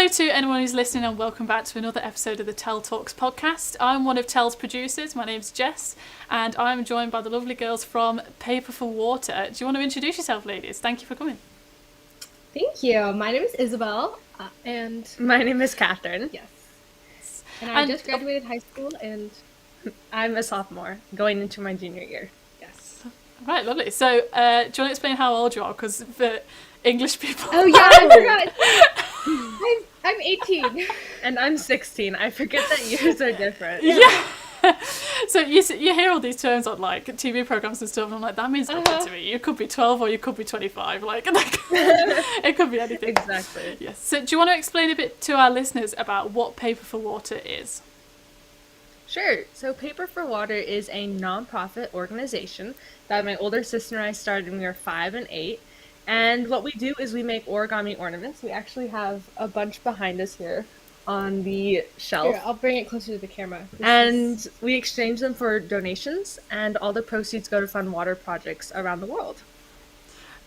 hello to anyone who's listening and welcome back to another episode of the Tell Talks podcast. I'm one of Tell's producers. My name's Jess and I'm joined by the lovely girls from Paper for Water. Do you want to introduce yourself, ladies? Thank you for coming. Thank you. My name is Isabel and my name is Catherine. Yes. And I just graduated high school and I'm a sophomore going into my junior year. Yes. Right, lovely. So do you want to explain how old you are? Because for English people... Oh yeah, I forgot. I'm 18. And I'm 16. I forget that years are different. Yeah. So you hear all these terms on like TV programs and stuff, and I'm like, that means nothing to me. You could be 12 or you could be 25. Like it could be anything. Exactly. Yes. So do you want to explain a bit to our listeners about what Paper for Water is? Sure. So Paper for Water is a non-profit organization that my older sister and I started when we were 5 and 8. And what we do is we make origami ornaments. We actually have a bunch behind us here on the shelf. Here, I'll bring it closer to the camera. We exchange them for donations, and all the proceeds go to fund water projects around the world.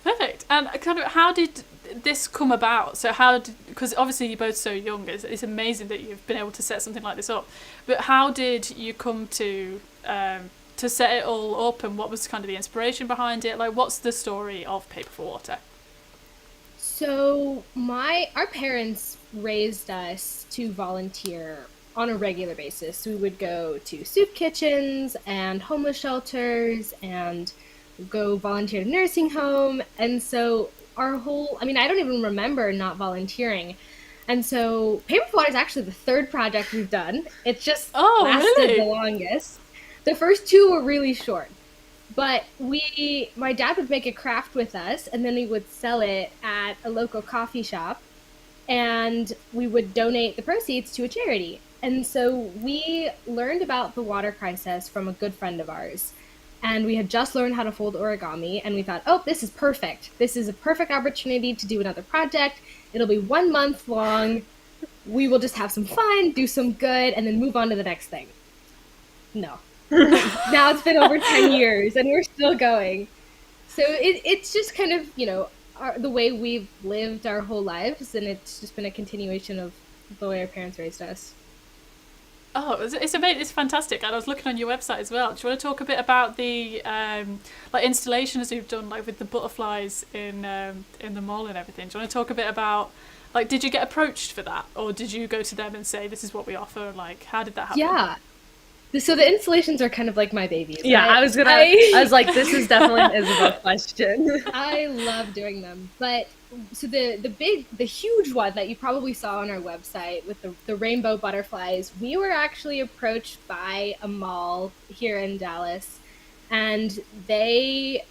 Perfect. And kind of, how did this come about? So because obviously you're both so young, it's amazing that you've been able to set something like this up. But how did you come to set it all up, and what was kind of the inspiration behind it? Like, what's the story of Paper for Water? So our parents raised us to volunteer on a regular basis. We would go to soup kitchens and homeless shelters and go volunteer at a nursing home. And so I don't even remember not volunteering. And so Paper for Water is actually the third project we've done. It just lasted the longest. The first two were really short, but my dad would make a craft with us, and then we would sell it at a local coffee shop, and we would donate the proceeds to a charity. And so we learned about the water crisis from a good friend of ours, and we had just learned how to fold origami, and we thought, oh, this is perfect. This is a perfect opportunity to do another project. It'll be 1 month long. We will just have some fun, do some good, and then move on to the next thing. No. Now it's been over 10 years and we're still going. So it's just kind of, the way we've lived our whole lives, and it's just been a continuation of the way our parents raised us. Oh, it's amazing. It's fantastic. And I was looking on your website as well. Do you want to talk a bit about the installations you've done, like with the butterflies in the mall and everything? Do you want to talk a bit about, like, did you get approached for that, or did you go to them and say, this is what we offer? Like, how did that happen? Yeah. So the installations are kind of like my babies. Yeah, I was like, this is definitely an Isabel question. I love doing them. But so the huge one that you probably saw on our website with the rainbow butterflies, we were actually approached by a mall here in Dallas, and they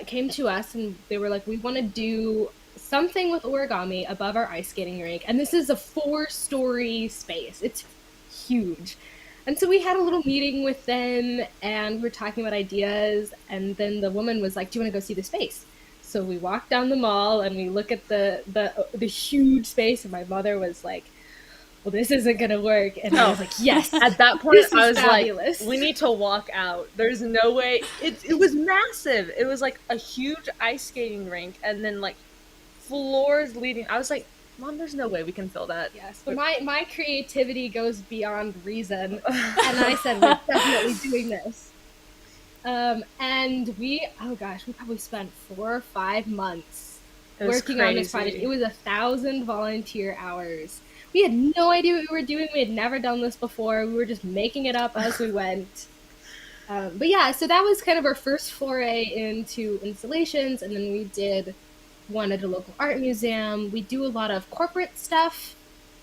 came to us and they were like, we want to do something with origami above our ice skating rink. And this is a 4-story space. It's huge. And so we had a little meeting with them, and we were talking about ideas, and then the woman was like, do you want to go see the space? So we walked down the mall, and we look at the huge space, and my mother was like, well, this isn't going to work. And I was like, yes. At that point, I was fabulous. Like, we need to walk out. There's no way. It was massive. It was like a huge ice skating rink, and then like floors leading. I was like, Mom, there's no way we can fill that. Yes, but my creativity goes beyond reason, and I said, we're definitely doing this. And we probably spent 4 or 5 months working on this project. It was 1,000 volunteer hours. We had no idea what we were doing. We had never done this before. We were just making it up as we went. But yeah, so that was kind of our first foray into installations, and then we did one at a local art museum. We do a lot of corporate stuff.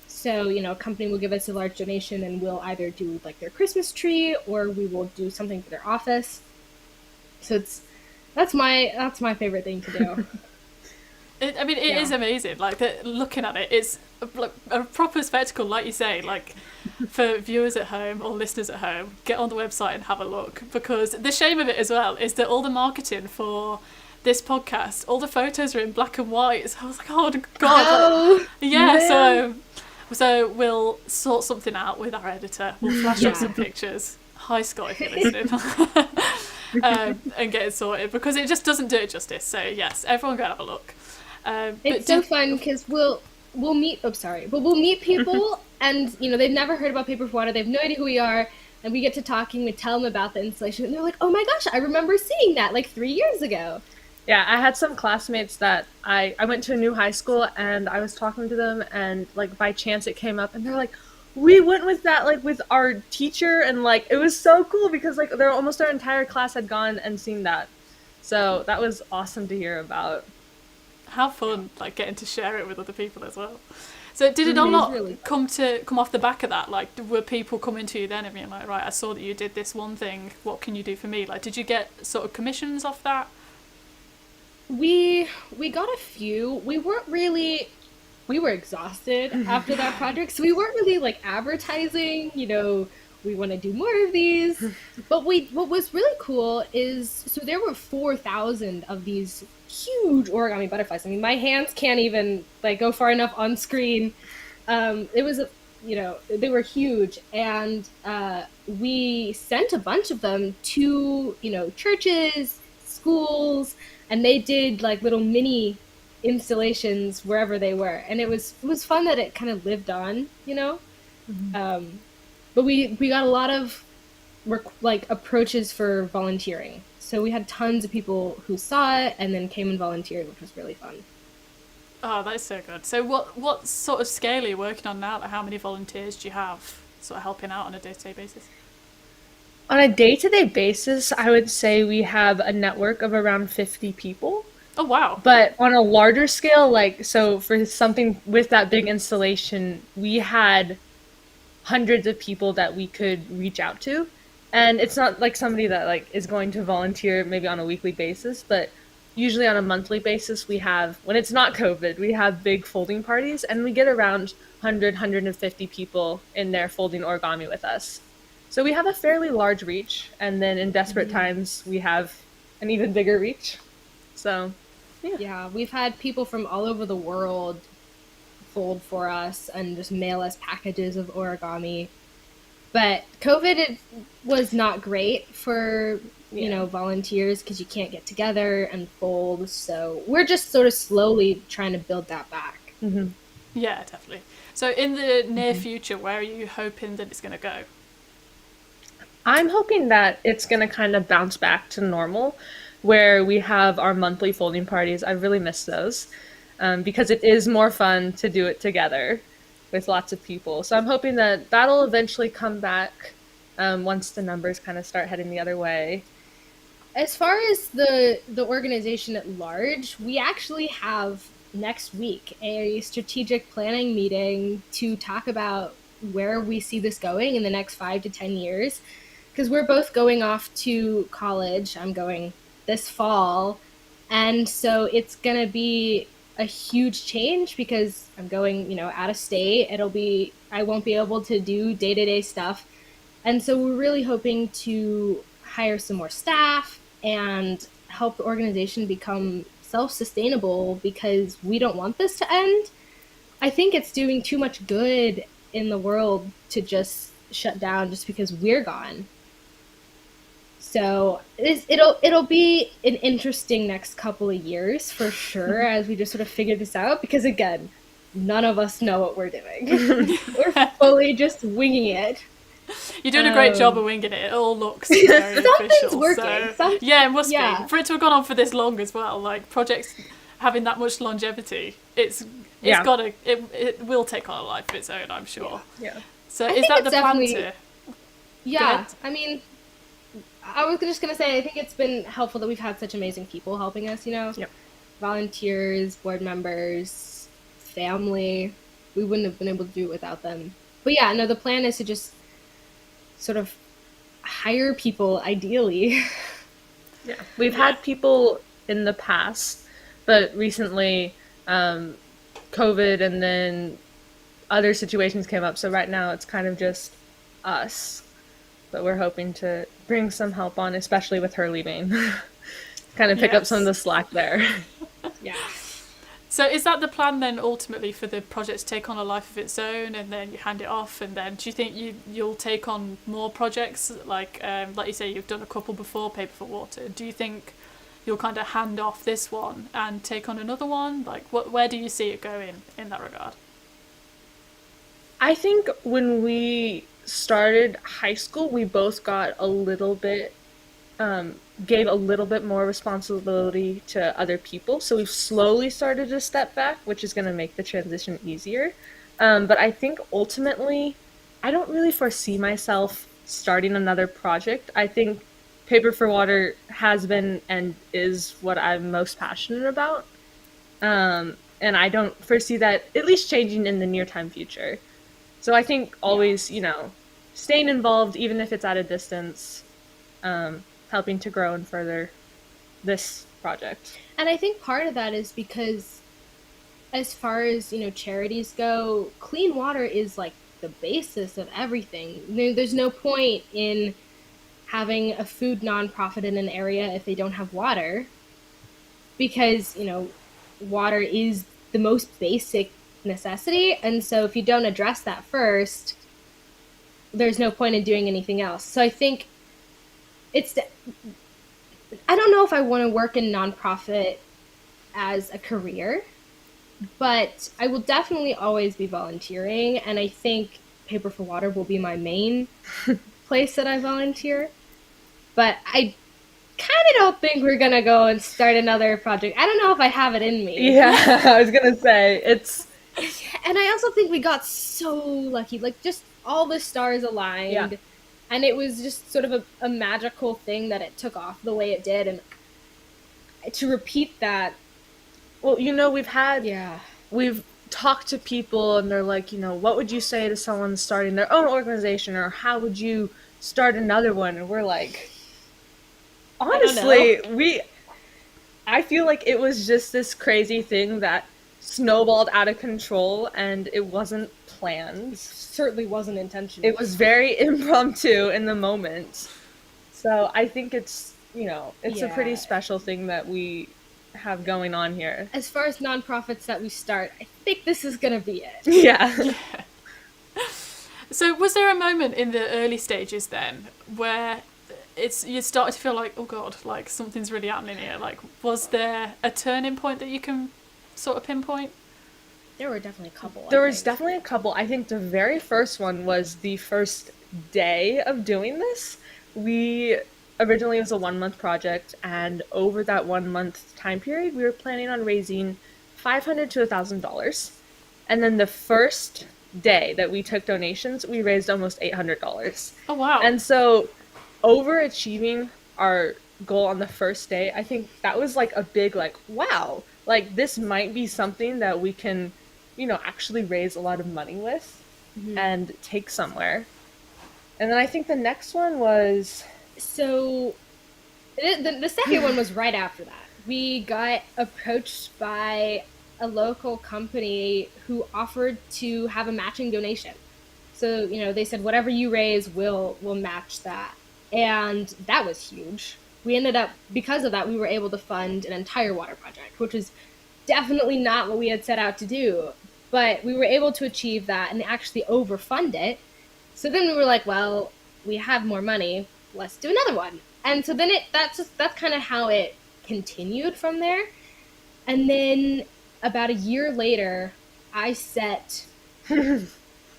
So, a company will give us a large donation and we'll either do like their Christmas tree, or we will do something for their office. So that's my favorite thing to do. It is amazing. Like, looking at it, it's like a proper spectacle, like you say. Like, for viewers at home or listeners at home, get on the website and have a look. Because the shame of it as well is that all the marketing for this podcast, all the photos are in black and white. So I was like, oh god. Oh, yeah, man. So we'll sort something out with our editor. We'll flash up some pictures. Hi Scott, if you're listening. And get it sorted, because it just doesn't do it justice. So yes, everyone go have a look. It's so fun because we'll meet. Oh, sorry, but we'll meet people, and they've never heard about Paper for Water. They have no idea who we are, and we get to talking. We tell them about the installation, and they're like, "Oh my gosh, I remember seeing that like 3 years ago." Yeah, I had some classmates that I went to a new high school and I was talking to them and like by chance it came up and they're like, we went with that like with our teacher and like it was so cool because like almost our entire class had gone and seen that. So that was awesome to hear about. How fun, like getting to share it with other people as well. So did it It is not really come off the back of that? Like, were people coming to you then and being like, right, I saw that you did this one thing, what can you do for me? Like, did you get sort of commissions off that? We got a few. We were exhausted after that project, so we weren't really like advertising, we want to do more of these. But what was really cool is so there were 4,000 of these huge origami butterflies. I mean, my hands can't even like go far enough on screen. It was they were huge, and we sent a bunch of them to churches, schools, and they did like little mini installations wherever they were, and it was fun that it kind of lived on. But we got a lot of like approaches for volunteering, so we had tons of people who saw it and then came and volunteered, which was really fun. Oh, that is so good. So what sort of scale are you working on now? Like, how many volunteers do you have sort of helping out on a day-to-day basis? On a day-to-day basis, I would say we have a network of around 50 people. Oh, wow. But on a larger scale, like, so for something with that big installation, we had hundreds of people that we could reach out to. And it's not like somebody that like is going to volunteer maybe on a weekly basis, but usually on a monthly basis, we have, when it's not COVID, we have big folding parties and we get around 150 people in there folding origami with us. So we have a fairly large reach, and then in desperate times, we have an even bigger reach. So, Yeah, we've had people from all over the world fold for us and just mail us packages of origami. But COVID was not great for, volunteers because you can't get together and fold. So we're just sort of slowly trying to build that back. Mm-hmm. Yeah, definitely. So in the near future, where are you hoping that it's going to go? I'm hoping that it's going to kind of bounce back to normal, where we have our monthly folding parties. I really miss those because it is more fun to do it together with lots of people. So I'm hoping that that'll eventually come back once the numbers kind of start heading the other way. As far as the organization at large, we actually have next week a strategic planning meeting to talk about where we see this going in the next 5 to 10 years. Because we're both going off to college. I'm going this fall. And so it's going to be a huge change because I'm going, out of state. I won't be able to do day-to-day stuff. And so we're really hoping to hire some more staff and help the organization become self-sustainable because we don't want this to end. I think it's doing too much good in the world to just shut down just because we're gone. So it'll be an interesting next couple of years for sure as we just sort of figure this out because again, none of us know what we're doing. We're fully just winging it. You're doing a great job of winging it. It all looks very official. Working. Yeah, it must be. For it to have gone on for this long as well, like projects having that much longevity, it will take on a life of its own, I'm sure. Yeah. So is that the plan to? Yeah, I mean, I was just going to say, I think it's been helpful that we've had such amazing people helping us, Yep. Volunteers, board members, family. We wouldn't have been able to do it without them. But yeah, no, the plan is to just sort of hire people, ideally. Yeah. We've had people in the past, but recently COVID and then other situations came up. So right now it's kind of just us. But we're hoping to bring some help on, especially with her leaving. Kind of pick up some of the slack there. Yeah. So is that the plan then ultimately for the project to take on a life of its own and then you hand it off and then do you think you'll take on more projects like you say you've done a couple before Paper for Water? Do you think you'll kind of hand off this one and take on another one? Like where do you see it going in that regard? I think when we started high school, we both got a little bit, gave a little bit more responsibility to other people. So we've slowly started to step back, which is going to make the transition easier. But I think ultimately, I don't really foresee myself starting another project. I think Paper for Water has been and is what I'm most passionate about. And I don't foresee that at least changing in the near time future. So I think Yeah. always, staying involved, even if it's at a distance, helping to grow and further this project. And I think part of that is because as far as, charities go, clean water is like the basis of everything. There's no point in having a food nonprofit in an area if they don't have water, because, water is the most basic necessity. And so if you don't address that first, there's no point in doing anything else. So I think it's, I don't know if I want to work in nonprofit as a career, but I will definitely always be volunteering. And I think Paper for Water will be my main place that I volunteer. But I kind of don't think we're going to go and start another project. I don't know if I have it in me. Yeah, I was gonna say it's And I also think we got so lucky. Like, just all the stars aligned. Yeah. And it was just sort of a magical thing that it took off the way it did. And to repeat that, well, we've talked to people and they're like, what would you say to someone starting their own organization, or how would you start another one? And we're like, honestly, I feel like it was just this crazy thing that snowballed out of control and it wasn't planned. certainly wasn't intentional. It was very impromptu in the moment. So I think it's a pretty Yeah. special thing that we have going on here. As far as nonprofits that we start, I think this is going to be it. Yeah. So was there a moment in the early stages then where you started to feel like, oh god, like something's really happening here? Like, was there a turning point that you can sort of pinpoint? There were definitely a couple. There was definitely a couple. I think the very first one was the first day of doing this. We originally, it was a 1 month project, and over that 1 month time period, we were planning on raising $500 to $1,000. And then the first day that we took donations, we raised almost $800. Oh wow. And so, overachieving our goal on the first day, I think that was like a big, like, wow, like this might be something that we can, actually raise a lot of money with and take somewhere. And then I think the next one was, So the second one was right after that. We got approached by a local company who offered to have a matching donation. So, they said whatever you raise, we'll match that. And that was huge. We ended up, because of that, we were able to fund an entire water project, which was definitely not what we had set out to do. But we were able to achieve that and actually overfund it. So then we were like, well, we have more money, let's do another one. And so then that's kind of how it continued from there. And then about a year later, I set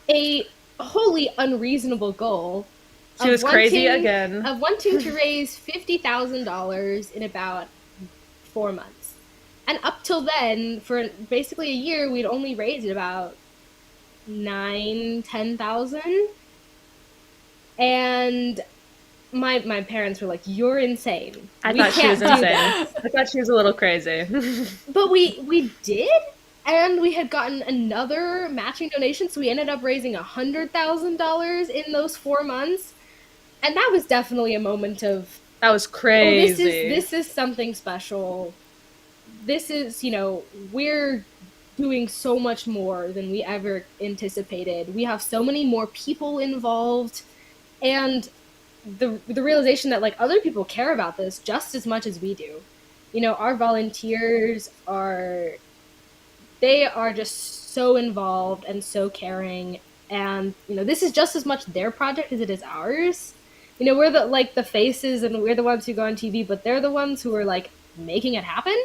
a wholly unreasonable goal. she was crazy again. Of wanting to raise $50,000 in about 4 months. And up till then, for basically a year, we'd only raised about $10,000. And my parents were like, "You're insane." I We thought she can't was do insane. this." I thought she was a little crazy. But we did, and we had gotten another matching donation, so we ended up raising $100,000 in those 4 months, and that was definitely a moment of, That was oh, crazy. this is something special. This is, we're doing so much more than we ever anticipated. We have so many more people involved, and the realization that like other people care about this just as much as we do. Our volunteers are just so involved and so caring, and this is just as much their project as it is ours. We're the faces, and we're the ones who go on TV, but they're the ones who are like making it happen.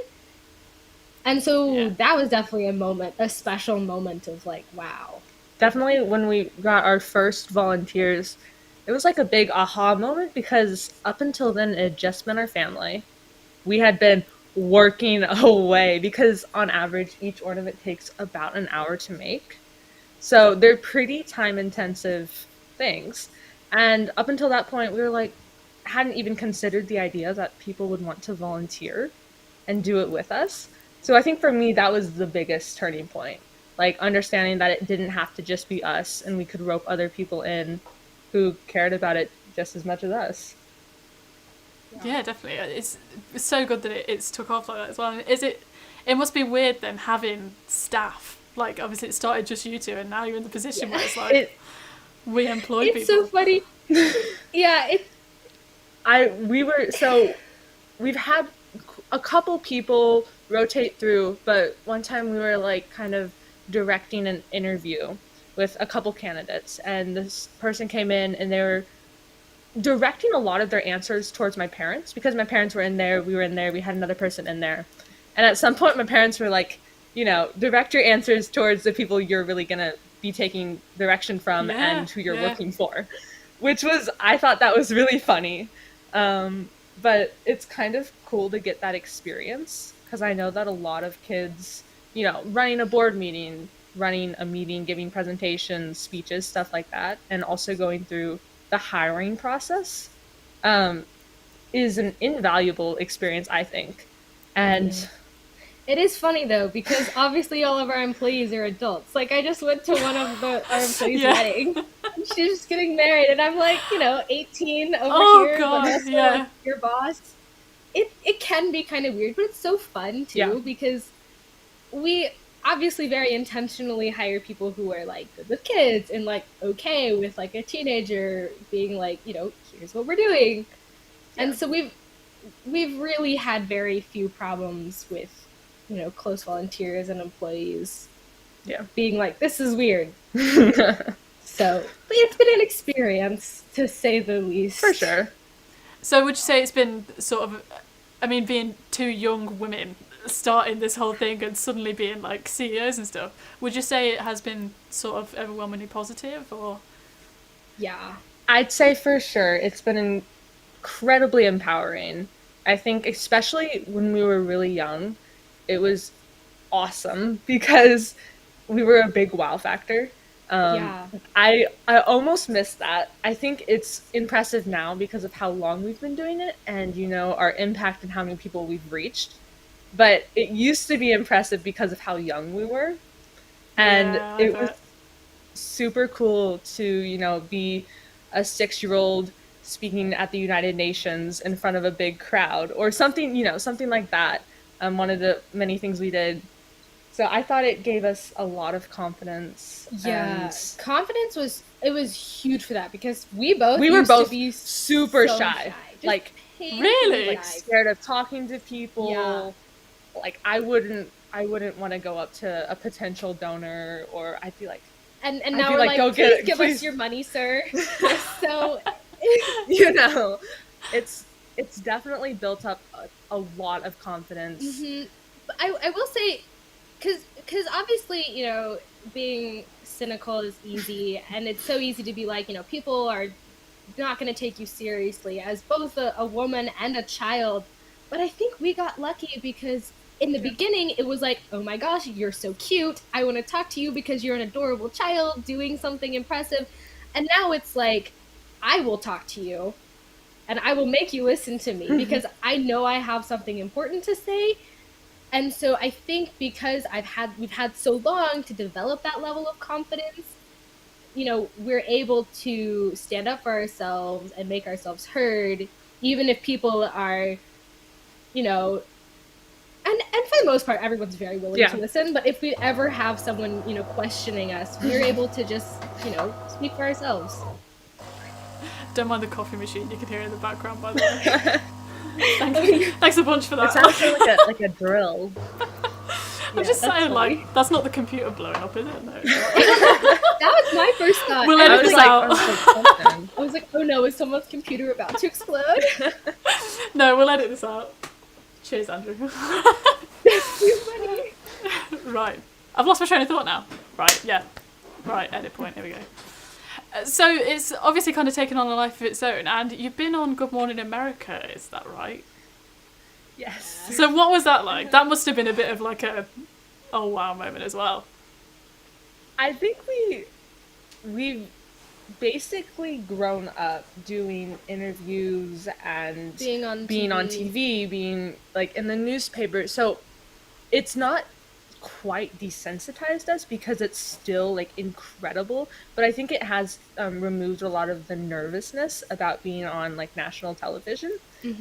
And so Yeah. that was definitely a special moment of like, wow. definitely when we got our first volunteers, it was like a big aha moment because up until then it had just been our family. We had been working away because on average each ornament takes about an hour to make. So they're pretty time intensive things. And up until that point we were like hadn't even considered the idea that people would want to volunteer and do it with us. So I think for me that was the biggest turning point. Like understanding that it didn't have to just be us and we could rope other people in who cared about it just as much as us. Yeah, definitely. It's so good that it's took off like that as well. Is it? It must be weird then having staff. Like obviously it started just you two, and now you're in the position where it's like we employ people. It's so funny. Yeah, we've had a couple people rotate through, but one time we were like kind of directing an interview with a couple candidates, and this person came in and they were directing a lot of their answers towards my parents because my parents were in there, we were in there, we had another person in there. And at some point my parents were like, direct your answers towards the people you're really going to be taking direction from and who you're working for. Which was, I thought that was really funny. But it's kind of cool to get that experience because I know that a lot of kids, running a board meeting, running a meeting, giving presentations, speeches, stuff like that, and also going through the hiring process is an invaluable experience, I think. And it is funny though, because obviously all of our employees are adults. Like I just went to one of our employees' wedding. She's just getting married and I'm like, 18 over here, God, but also like, your boss. It can be kind of weird, but it's so fun too because we obviously very intentionally hire people who are like good with kids and like okay with like a teenager being like, here's what we're doing. And so we've really had very few problems with, close volunteers and employees being like, this is weird. So, but it's been an experience to say the least. For sure. So would you say it's been sort of, being two young women starting this whole thing and suddenly being like CEOs and stuff, would you say it has been sort of overwhelmingly positive or? Yeah. I'd say for sure it's been incredibly empowering. I think especially when we were really young, it was awesome because we were a big wow factor. I almost missed that. I think it's impressive now because of how long we've been doing it and, our impact and how many people we've reached. But it used to be impressive because of how young we were. And it was super cool to, be a 6-year-old speaking at the United Nations in front of a big crowd or something, something like that. One of the many things we did. So I thought it gave us a lot of confidence. Yeah, confidence was huge for that because we were both to be super so shy. Like really like scared of talking to people. Yeah. Like I wouldn't want to go up to a potential donor or I'd be like and now we're like, please give us your money, sir. So it's definitely built up a lot of confidence. Mm-hmm. But I will say because obviously being cynical is easy and it's so easy to be like people are not going to take you seriously as both a woman and a child, but I think we got lucky because in the beginning it was like, oh my gosh, you're so cute, I want to talk to you because you're an adorable child doing something impressive, and now it's like I will talk to you and I will make you listen to me because I know I have something important to say. And so I think because we've had so long to develop that level of confidence, we're able to stand up for ourselves and make ourselves heard, even if people are, and for the most part, everyone's very willing to listen. But if we ever have someone, questioning us, we're able to just, speak for ourselves. Don't mind the coffee machine you can hear in the background, by the way. Thanks a bunch for that. It sounds like a drill. I'm just saying, like, that's not the computer blowing up, is it? No. That was my first thought. We'll edit this out. I was like, oh no, is someone's computer about to explode? No, we'll edit this out. Cheers, Andrew. That's too funny. Right. I've lost my train of thought now. Right, yeah. Right, edit point, here we go. So it's obviously kind of taken on a life of its own, and you've been on Good Morning America, is that right? Yes. So what was that like? That must have been a bit of like a, oh wow moment as well. I think we've basically grown up doing interviews and Being on TV, being like in the newspaper. So it's not quite desensitized us because it's still like incredible, but I think it has removed a lot of the nervousness about being on like national television.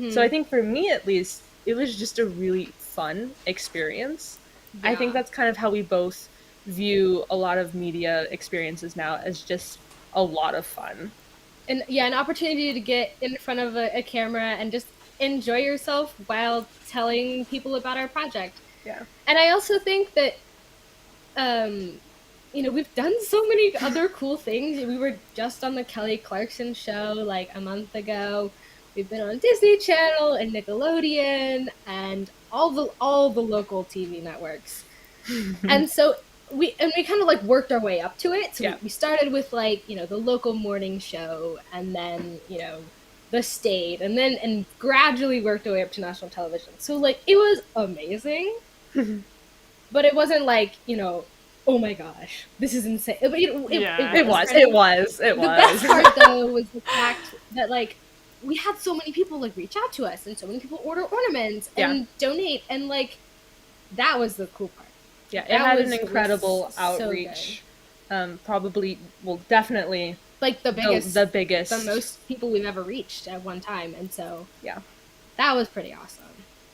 So I think for me at least, it was just a really fun experience. I think Yeah. that's kind of how we both view a lot of media experiences now, as just a lot of fun. And yeah, an opportunity to get in front of a camera and just enjoy yourself while telling people about our project. Yeah. And I also think that, we've done so many other cool things. We were just on the Kelly Clarkson show like a month ago. We've been on Disney Channel and Nickelodeon and all the local TV networks. And so we kind of like worked our way up to it. So Yeah. we started with like, the local morning show, and then, the state, and gradually worked our way up to national television. So like it was amazing. But it wasn't like, oh my gosh, this is insane. Yeah. It was. The best part though was the fact that like we had so many people like reach out to us, and so many people order ornaments and donate, and like that was the cool part. Yeah, it That had was- an incredible was so outreach. Probably, well, definitely Like the the biggest. the most people we've ever reached at one time, and so Yeah. that was pretty awesome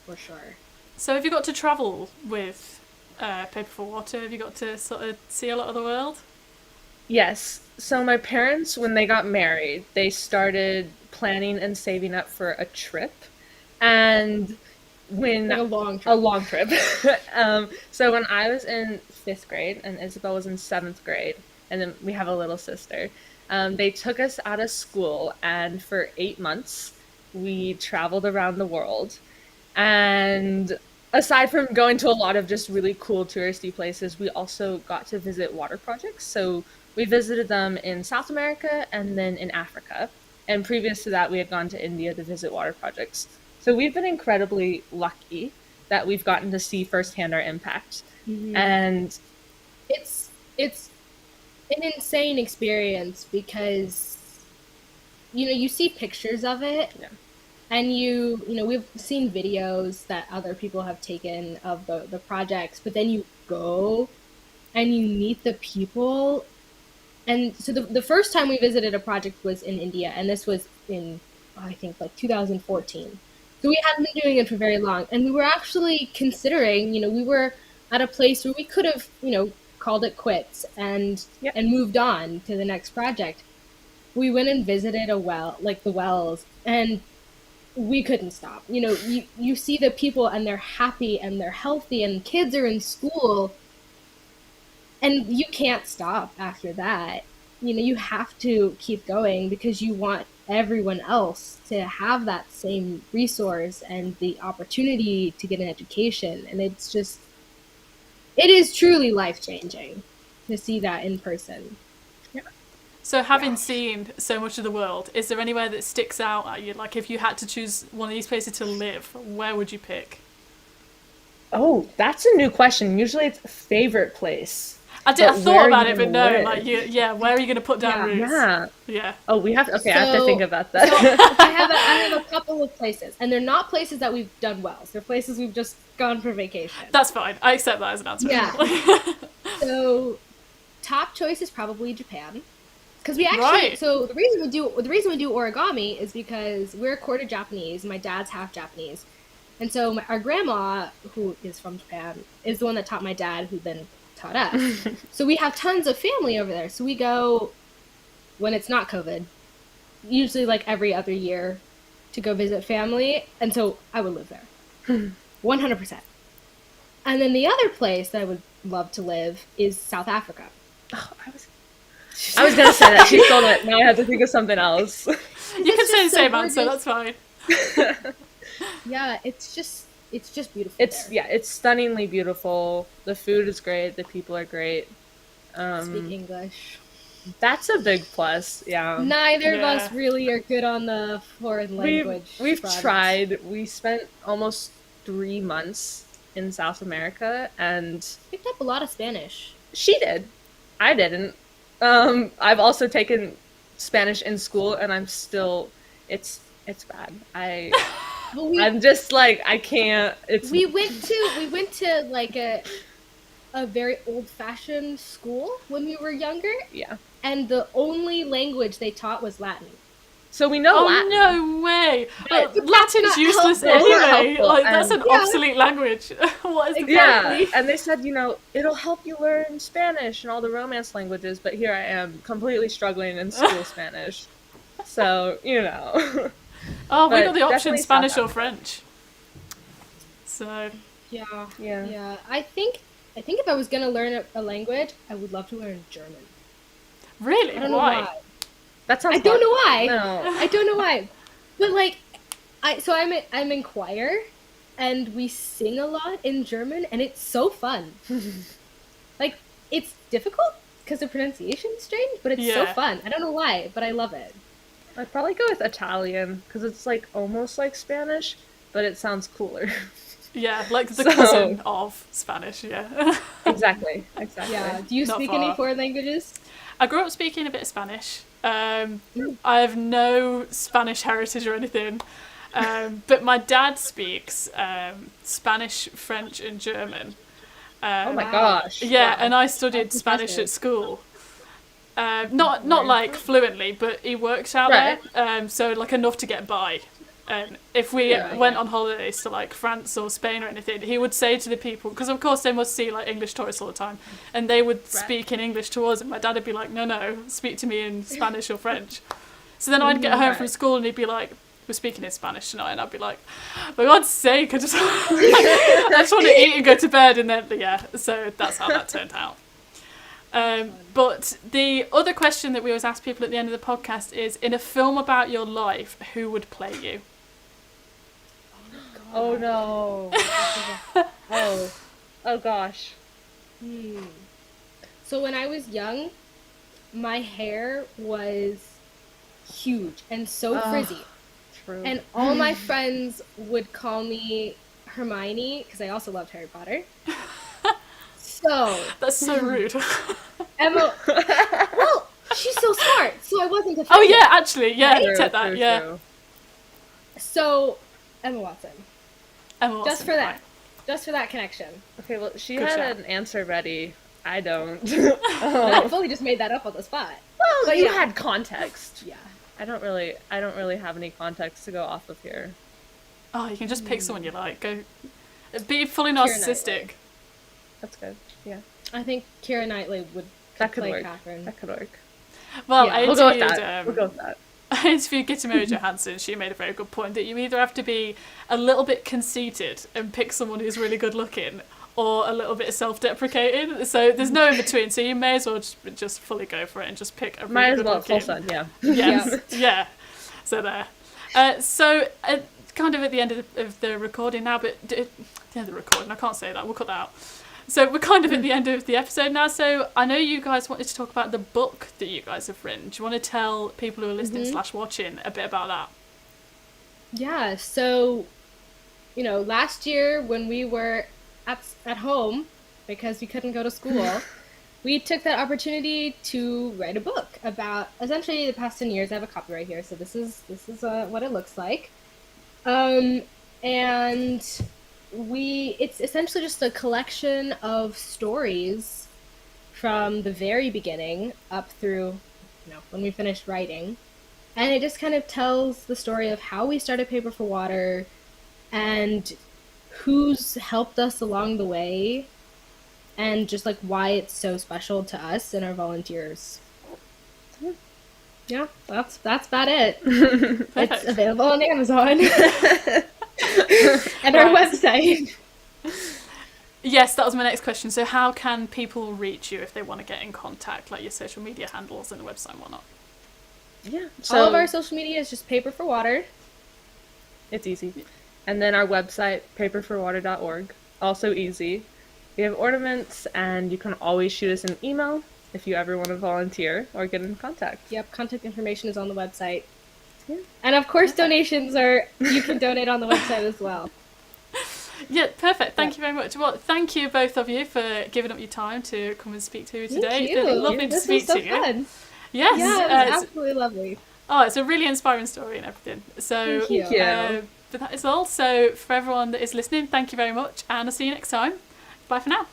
for sure. So have you got to travel with Paper for Water? Have you got to sort of see a lot of the world? Yes. So my parents, when they got married, they started planning and saving up for a trip. And when Like a long a trip. long trip. So when I was in 5th grade and Isabel was in 7th grade, and then we have a little sister, they took us out of school, and for 8 months, we traveled around the world. And aside from going to a lot of just really cool touristy places, we also got to visit water projects. So we visited them in South America and then in Africa. And previous to that, we had gone to India to visit water projects. So we've been incredibly lucky that we've gotten to see firsthand our impact. And It's an insane experience because you see pictures of it. Yeah. And we've seen videos that other people have taken of the projects, but then you go and you meet the people. And so the first time we visited a project was in India, and this was in, I think, like 2014. So we hadn't been doing it for very long, and we were actually considering, we were at a place where we could have, called it quits and Yep. and moved on to the next project. We went and visited a well, like the wells, and we couldn't stop. You see the people and they're happy and they're healthy and kids are in school, and you can't stop after that. You have to keep going because you want everyone else to have that same resource and the opportunity to get an education. And it is truly life-changing to see that in person. So having seen so much of the world, is there anywhere that sticks out at you? Like if you had to choose one of these places to live, where would you pick? oh, that's a new question. Usually it's a favorite place. I But thought where about you it, but gonna no, live? like where are you going to put down roots? Yeah. Yeah. Oh, I have to So- think about that. I have a couple of places, and they're not places that we've done wells. They're places we've just gone for vacation. That's fine. I accept that as an answer. Yeah. So, top choice is probably Japan, because we actually. Right. So the reason we do origami is because we're quarter Japanese. My dad's half Japanese, and so our grandma, who is from Japan, is the one that taught my dad, who then taught us. So we have tons of family over there. So we go when it's not COVID, usually like every other year, to go visit family, and so I would live there, 100%. And then the other place that I would love to live is South Africa. Oh, I was gonna say that. She stole it. Now I have to think of something else. You can say the just so same answer, gorgeous. that's fine. Yeah, it's just beautiful. It's there. it's stunningly beautiful. The food is great. The people are great. Speak English. That's a big plus. Yeah. Neither of Yeah. us really are good on the foreign language. We've front. tried. We spent almost 3 months in South America, and Picked up a lot of Spanish. she did. I didn't. I've also taken Spanish in school, and I'm still. It's bad. But we I'm just like I can't. It's we went to like a very old fashioned school when we were younger, yeah. and the only language they taught was Latin. So we know Oh Latin. no way! But Latin's not useless helpful. anyway. Helpful, Like that's an and- Yeah. obsolete language. What is the point? Yeah, and they said, it'll help you learn Spanish and all the Romance languages, but here I am, completely struggling in school Spanish. So, Oh, we But got the option definitely Spanish South or French. So Yeah. Yeah. Yeah. I think if I was gonna learn a language, I would love to learn German. really, I don't know why? why. that sounds I don't hard. know why. No. I don't know why. But like, I'm in choir, and we sing a lot in German, and it's so fun. Like, it's difficult because the pronunciation's strange, but it's so Yeah. fun. I don't know why, but I love it. I'd probably go with Italian, because it's like almost like Spanish, but it sounds cooler. Yeah, like the So- cousin of Spanish. Yeah. Exactly. Yeah. Do you Not speak far. any foreign languages? I grew up speaking a bit of Spanish. I have no Spanish heritage or anything, but my dad speaks Spanish, French, and German. Oh my Wow. gosh. Yeah, Wow. and I studied That's Spanish impressive. at school. Not like fluently, but he works out Right. there, so like enough to get by. And if we Yeah, went yeah. on holidays to like France or Spain or anything, he would say to the people, because of course they must see like English tourists all the time, and they would speak in English to us, and my dad would be like, no, speak to me in Spanish or French. So then I'd get home from Right. school and he'd be like, we're speaking in Spanish tonight, and I'd be like, for God's sake, I just want to eat and go to bed, and then yeah, so that's how that turned out. But the other question that we always ask people at the end of the podcast is, in a film about your life, who would play you? Oh no. Oh gosh. So when I was young, my hair was huge and so Ugh. frizzy. True. And all my friends would call me Hermione because I also loved Harry Potter. So That's so rude. Emma, well, she's so smart, so I wasn't Oh offended. yeah, actually, yeah, True, take that, true, yeah. true. So Emma Watson, Emma Watson, just for that, right. just for that connection. Okay, well, she Good had shout. an answer ready. I don't. I fully just made that up on the spot. Well, But you yeah. had context. Yeah. I don't really have any context to go off of here. Oh, you can just pick someone you like. Go, be fully Keira narcissistic. Knightley. That's good. Yeah, I think Keira Knightley would that could play work. Catherine. That could work. Well, Yeah, I We'll go with interviewed, that. We'll go with that. I interviewed Gitamo Johansson. She made a very good point that you either have to be a little bit conceited and pick someone who's really good looking, or a little bit self-deprecating. So there's no in between. So you may as well just fully go for it and just pick a really Might as good well looking. full sun. Yeah. Yes, yeah. So there. So kind of at the end of the recording now, but the end of the recording, I can't say that. We'll cut that out. So we're kind of at the end of the episode now. So I know you guys wanted to talk about the book that you guys have written. Do you want to tell people who are listening / watching a bit about that? Yeah, so, last year when we were at home, because we couldn't go to school, we took that opportunity to write a book about essentially the past 10 years. I have a copy right here, so this is what it looks like. And it's essentially just a collection of stories from the very beginning up through, when we finished writing. And it just kind of tells the story of how we started Paper for Water and who's helped us along the way and just like why it's so special to us and our volunteers. Yeah, that's about it. It's Perfect. available on Amazon and our Right. website. Yes, that was my next question. So how can people reach you if they want to get in contact, like your social media handles and the website and whatnot? Yeah. All of our social media is just Paper for Water. It's easy. And then our website, paperforwater.org, also easy. We have ornaments, and you can always shoot us an email if you ever want to volunteer or get in contact. Yep, contact information is on the website. Yeah. And of course, donations you can donate on the website as well. Yeah, perfect. Thank you very much. Well, thank you both of you for giving up your time to come and speak to me today. Thank you. It's been lovely to This speak was so to you. fun. Yes. Yeah, it was absolutely lovely. Oh, it's a really inspiring story and everything. So, Thank you. But that is all. So for everyone that is listening, thank you very much, and I'll see you next time. Bye for now.